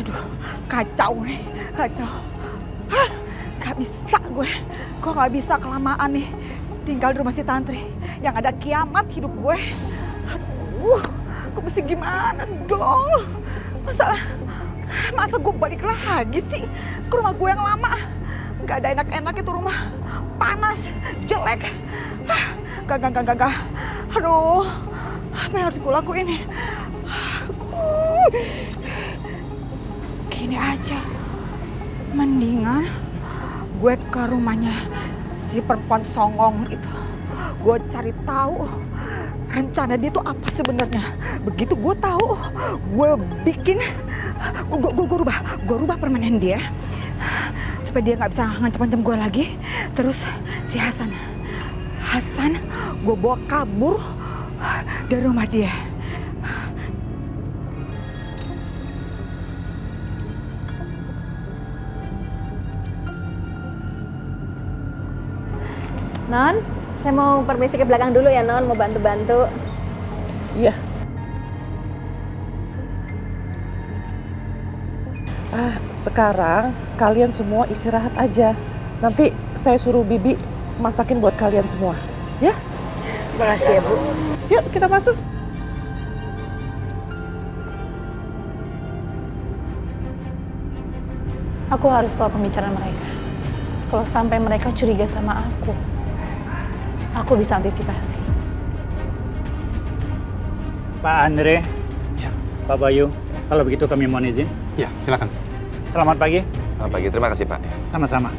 Aduh, kacau nih, kacau. Hah, gak bisa gue gak bisa kelamaan nih tinggal di rumah si Tantri. Yang ada kiamat hidup gue. Aduh, gue mesti gimana dong? Masa gue balik lagi sih ke rumah gue yang lama? Gak ada enak-enak itu rumah. Panas, jelek. Gak. Aduh, apa yang harus gue lakuin nih? Gini aja, mendingan gue ke rumahnya si perempuan songong itu. Gue cari tahu rencana dia tuh apa sebenarnya. Begitu gue tahu, gue bikin, gue rubah permainan dia supaya dia nggak bisa ngancam-ngancam gue lagi. Terus si Hasan, gue bawa kabur dari rumah dia. Non, saya mau permisi ke belakang dulu ya Non, mau bantu-bantu. Iya. Sekarang kalian semua istirahat aja. Nanti saya suruh Bibi masakin buat kalian semua. Ya? Makasih ya Bu. Yuk kita masuk. Aku harus tahu pembicaraan mereka. Kalau sampai mereka curiga sama aku bisa antisipasi. Pak Andre, Ya. Pak Bayu, kalau begitu kami mohon izin. Ya, silakan. Selamat pagi. Selamat pagi, terima kasih Pak. Sama-sama.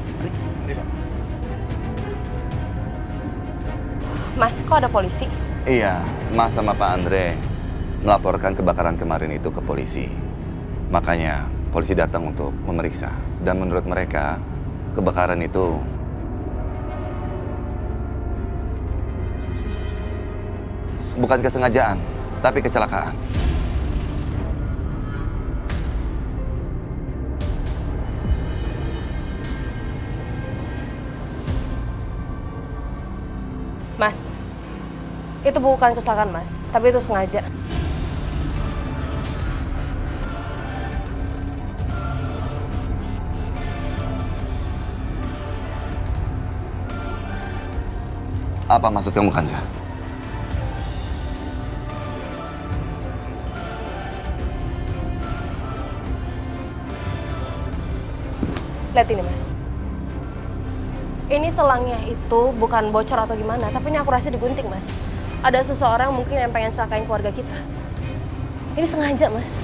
Mas, kok ada polisi? Iya, Mas sama Pak Andre melaporkan kebakaran kemarin itu ke polisi. Makanya polisi datang untuk memeriksa. Dan menurut mereka, kebakaran itu bukan kesengajaan, tapi kecelakaan. Mas, itu bukan kecelakaan Mas, tapi itu sengaja. Apa maksud kamu, Kansa? Lihat ini Mas. Ini selangnya itu bukan bocor atau gimana, tapi ini aku rasa digunting Mas. Ada seseorang mungkin yang pengen celakain keluarga kita. Ini sengaja Mas.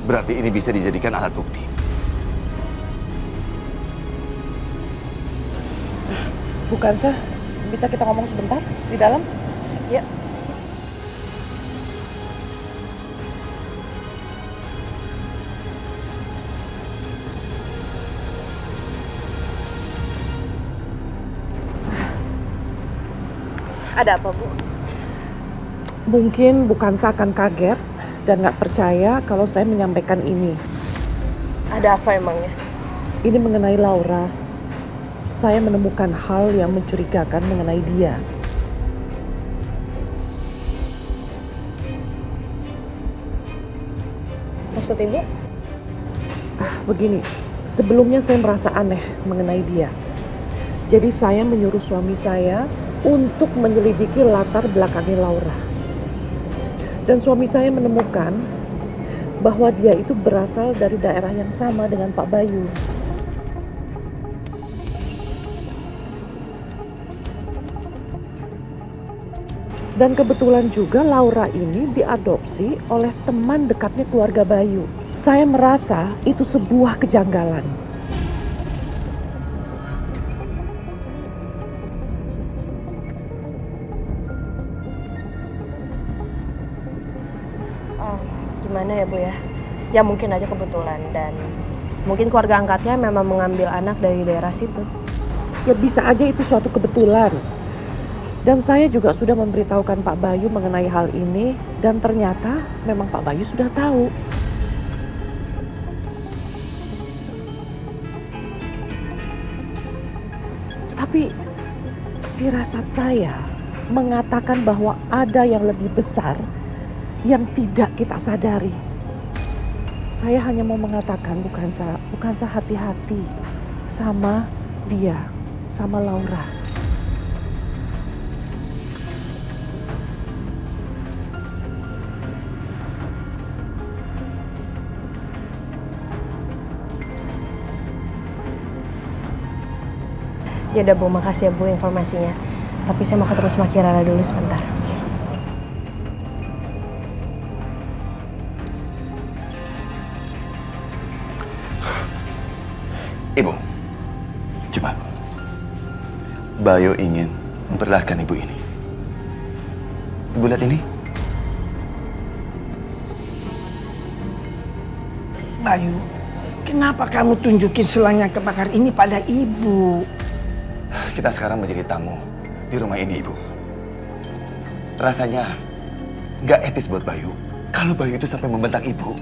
Berarti ini bisa dijadikan alat bukti. Bukan sah, bisa kita ngomong sebentar di dalam? Ya. Ada apa Bu? Mungkin bukan sah akan kaget dan nggak percaya kalau saya menyampaikan ini. Ada apa emangnya? Ini mengenai Laura. Saya menemukan hal yang mencurigakan mengenai dia. Maksud Ibu? Begini, sebelumnya saya merasa aneh mengenai dia. Jadi saya menyuruh suami saya untuk menyelidiki latar belakangnya Laura. Dan suami saya menemukan bahwa dia itu berasal dari daerah yang sama dengan Pak Bayu. Dan kebetulan juga Laura ini diadopsi oleh teman dekatnya keluarga Bayu. Saya merasa itu sebuah kejanggalan. Gimana ya Bu ya? Ya mungkin aja kebetulan dan mungkin keluarga angkatnya memang mengambil anak dari daerah situ. Ya bisa aja itu suatu kebetulan. Dan saya juga sudah memberitahukan Pak Bayu mengenai hal ini dan ternyata memang Pak Bayu sudah tahu. Tapi firasat saya mengatakan bahwa ada yang lebih besar yang tidak kita sadari. Saya hanya mau mengatakan bukan hati-hati sama dia, sama Laura. Ya udah Bu, makasih ya Bu informasinya. Tapi saya mau ketemu sama Kirana dulu sebentar. Ibu, coba. Bayu ingin memperlihatkan ibu ini. Ibu lihat ini. Bayu, kenapa kamu tunjukin selang yang kebakar ini pada ibu? Kita sekarang menjadi tamu di rumah ini, Ibu. Rasanya nggak etis buat Bayu kalau Bayu itu sampai membentak ibu.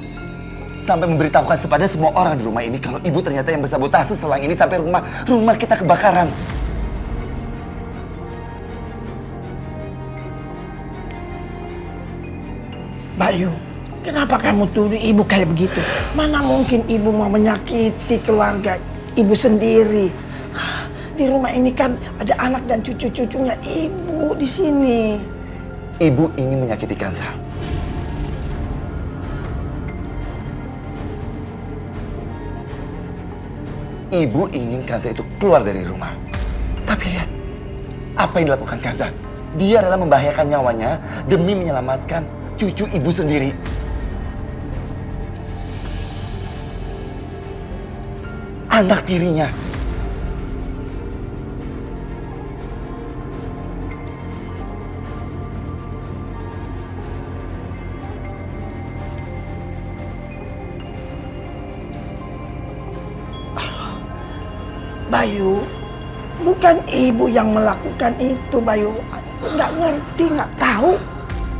Sampai memberitahukan kepada semua orang di rumah ini kalau ibu ternyata yang bersabotase selang ini sampai rumah kita kebakaran. Bayu, kenapa kamu tuduh ibu kayak begitu? Mana mungkin ibu mau menyakiti keluarga ibu sendiri? Di rumah ini kan ada anak dan cucu-cucunya ibu di sini. Ibu ingin menyakiti Kansa. Ibu ingin Kansa itu keluar dari rumah. Tapi lihat, apa yang dilakukan Kansa? Dia adalah membahayakan nyawanya demi menyelamatkan cucu ibu sendiri. Anak tirinya. Bayu, bukan ibu yang melakukan itu, Bayu. Nggak ngerti, nggak tahu.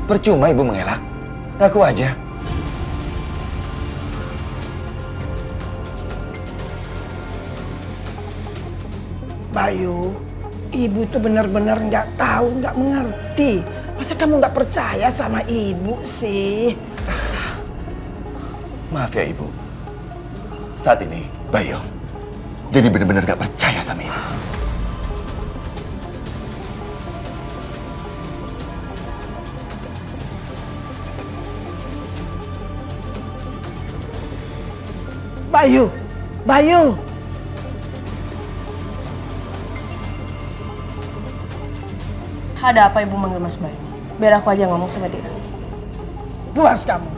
Percuma ibu mengelak. Ngaku aja. Bayu, ibu itu benar-benar nggak tahu, nggak mengerti. Masa kamu nggak percaya sama ibu sih? Maaf ya ibu. Saat ini Bayu jadi benar-benar gak percaya sama ibu. Bayu, Bayu. Ada apa Ibu manggil Mas Bayu? Biar aku aja ngomong sama dia. Puas kamu.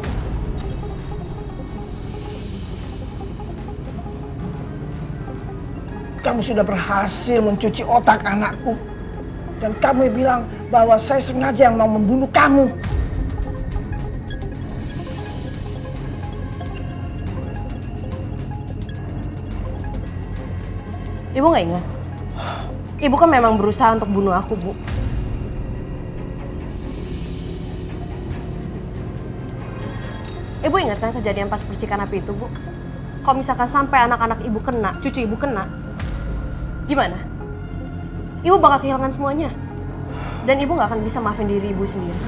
Kamu sudah berhasil mencuci otak anakku. Dan kamu bilang bahwa saya sengaja yang mau membunuh kamu. Ibu nggak ingat? Ibu kan memang berusaha untuk bunuh aku, Bu. Ibu ingat kan kejadian pas percikan api itu, Bu? Kalau misalkan sampai anak-anak ibu kena, cucu ibu kena, gimana? Ibu bakal kehilangan semuanya. Dan ibu nggak akan bisa maafin diri ibu sendiri.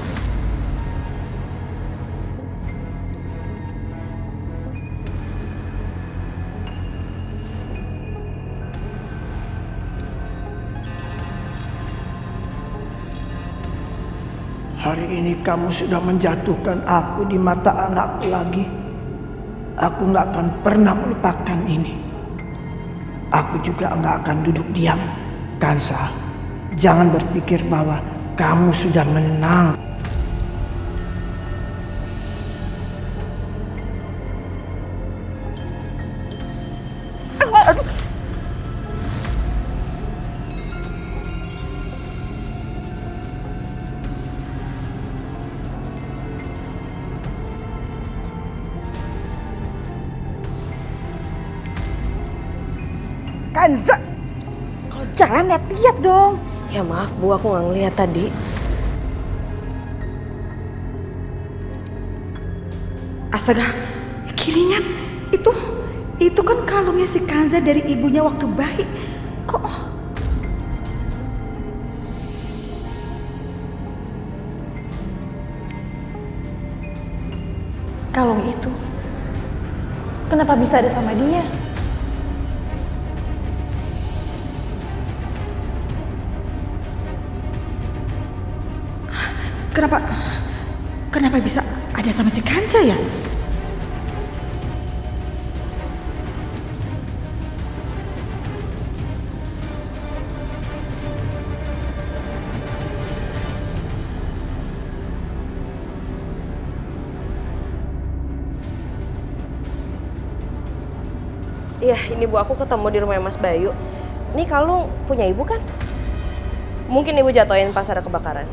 Hari ini kamu sudah menjatuhkan aku di mata anakku lagi. Aku nggak akan pernah melupakan ini. Aku juga nggak akan duduk diam. Kansa, jangan berpikir bahwa kamu sudah menang. Kanza, kalau jalan lihat-lihat dong. Ya maaf Bu, aku nggak ngeliat tadi. Astaga, kiringan. Itu kan kalungnya si Kanza dari ibunya waktu bayi. Kok Kalung itu kenapa bisa ada sama dia? Kenapa bisa ada sama si Kanza ya? Iya, ini Bu, aku ketemu di rumah Mas Bayu. Ini kalung punya Ibu kan? Mungkin Ibu jatuhin pas ada kebakaran.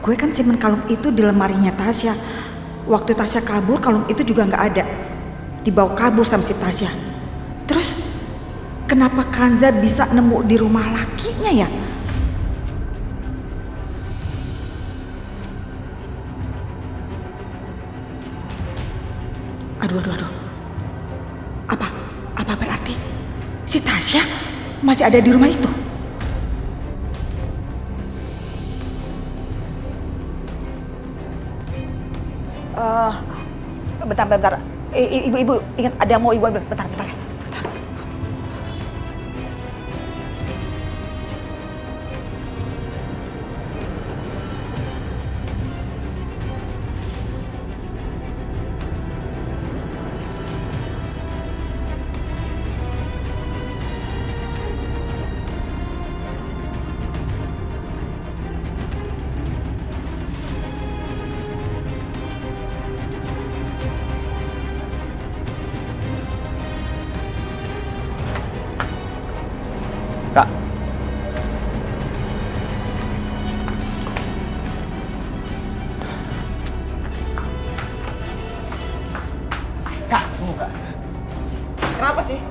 Gue kan simpen kalung itu di lemarinya Tasya. Waktu Tasya kabur, kalung itu juga nggak ada. Dibawa kabur sama si Tasya. Terus kenapa Kanza bisa nemu di rumah lakinya ya? Aduh. Apa berarti si Tasya masih ada di rumah itu? Bentar. Ibu ingat ada mau ibu ambil. Bentar. Kak. Kak, tunggu Kak. Kenapa sih?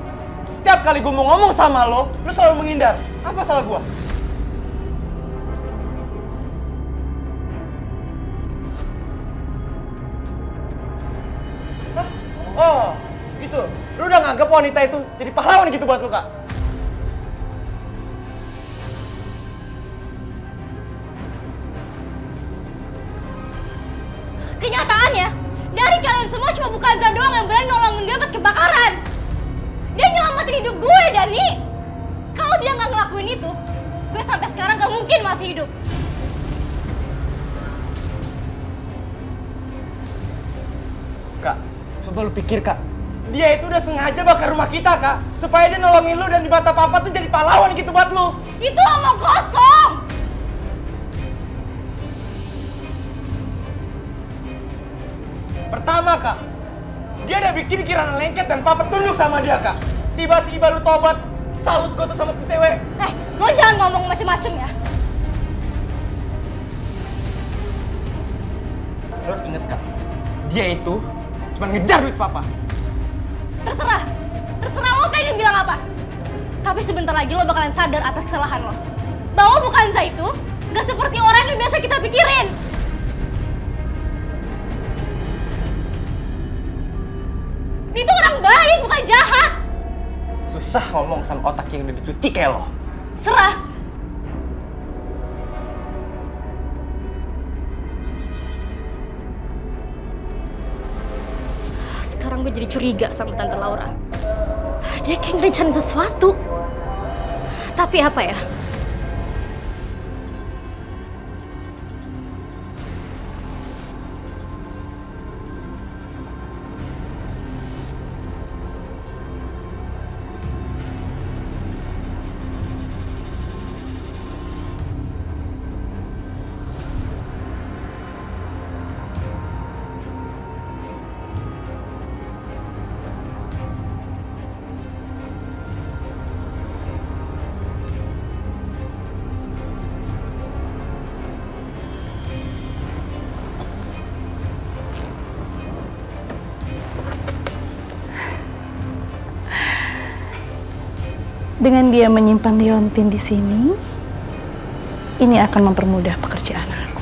Setiap kali gue mau ngomong sama lo selalu menghindar. Apa salah gue? Hah? Oh, gitu. Lu udah nganggep wanita itu jadi pahlawan gitu buat lu, Kak? Kenyataannya, dari kalian semua cuma Kanza doang yang berani nolongin gue pas kebakaran. Dia nyelamatin hidup gue, Dani. Kalau dia nggak ngelakuin itu, gue sampai sekarang gak mungkin masih hidup. Kak, coba lu pikir, Kak. Dia itu udah sengaja bakar rumah kita, Kak. Supaya dia nolongin lu dan di mata papa tuh jadi pahlawan gitu buat lu. Itu omong kosong. Pertama, Kak, dia udah bikin Kirana lengket dan papa tunduk sama dia, Kak. Tiba-tiba lu tobat, salut gue tuh sama tuh cewek. Lo jangan ngomong macem-macem ya. Lo harus inget, Kak, dia itu cuma ngejar duit papa. Terserah lo pengen bilang apa. Tapi sebentar lagi lo bakalan sadar atas kesalahan lo. Bahwa Kanza itu gak seperti orang yang biasa kita pikirin. Dia itu orang baik, bukan jahat. Susah ngomong sama otak yang udah dicuci kayak lo. Serah. Sekarang gue jadi curiga sama Tante Laura. Dia kayak ngerencanain sesuatu. Tapi apa ya? Dengan dia menyimpan Liontin di sini, ini akan mempermudah pekerjaan aku.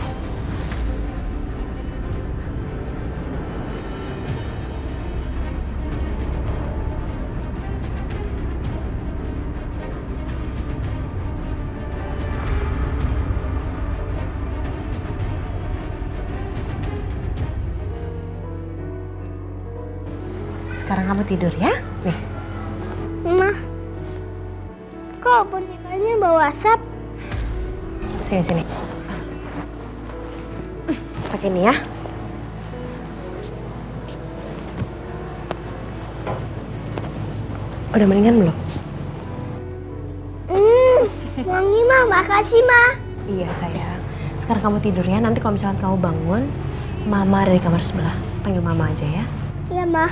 Sekarang kamu tidur ya. Nih. Mama, kok bonekanya bawa asap? Sini. Pakai ini ya. Udah mendingan belum? Wangi mah, makasih mah. Iya sayang. Sekarang kamu tidur ya. Nanti kalau misalkan kamu bangun, Mama ada di kamar sebelah. Panggil Mama aja ya. Iya mah.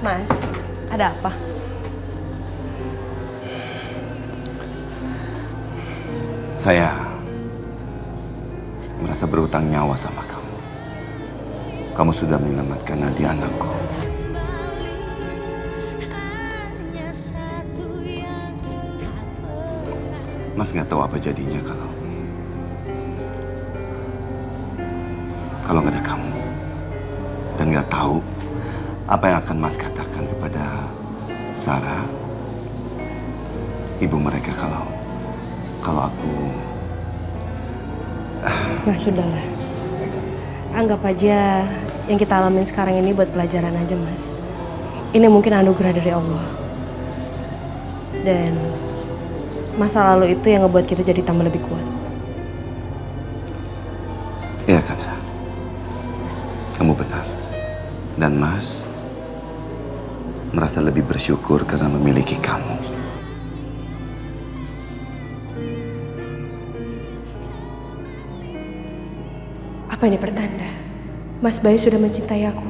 Mas, ada apa? Saya merasa berutang nyawa sama kamu. Kamu sudah menyelamatkan Nadia anakku. Mas nggak tahu apa jadinya kalau nggak ada kamu, dan nggak tahu apa yang akan Mas katakan kepada Sarah, ibu mereka kalau aku. Nah sudahlah. Anggap aja yang kita alamin sekarang ini buat pelajaran aja, Mas. Ini mungkin anugerah dari Allah. Dan masa lalu itu yang ngebuat kita jadi tambah lebih kuat. Iya kan, Sa? Kamu benar. Dan Mas merasa lebih bersyukur karena memiliki kamu. Apa ini pertanda? Mas Bayu sudah mencintai aku.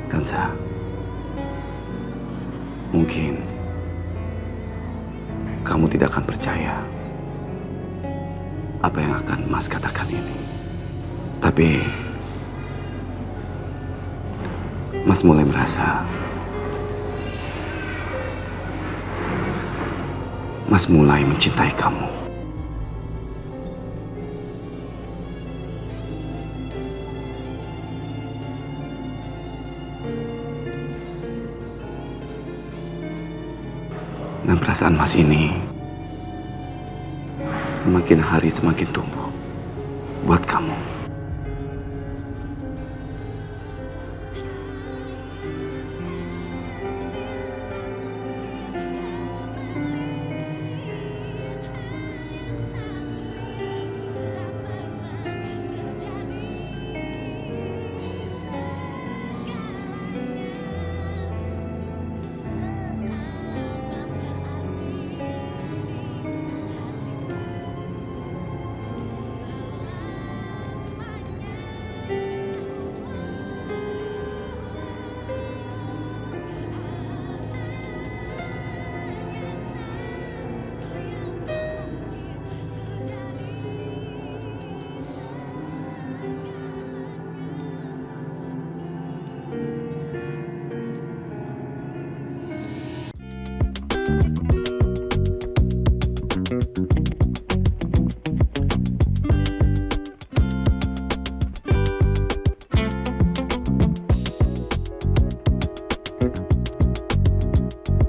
Kansa, mungkin kamu tidak akan percaya apa yang akan Mas katakan ini. Tapi Mas mulai merasa Mas mulai mencintai kamu. Dan perasaan Mas ini semakin hari semakin tumbuh buat kamu.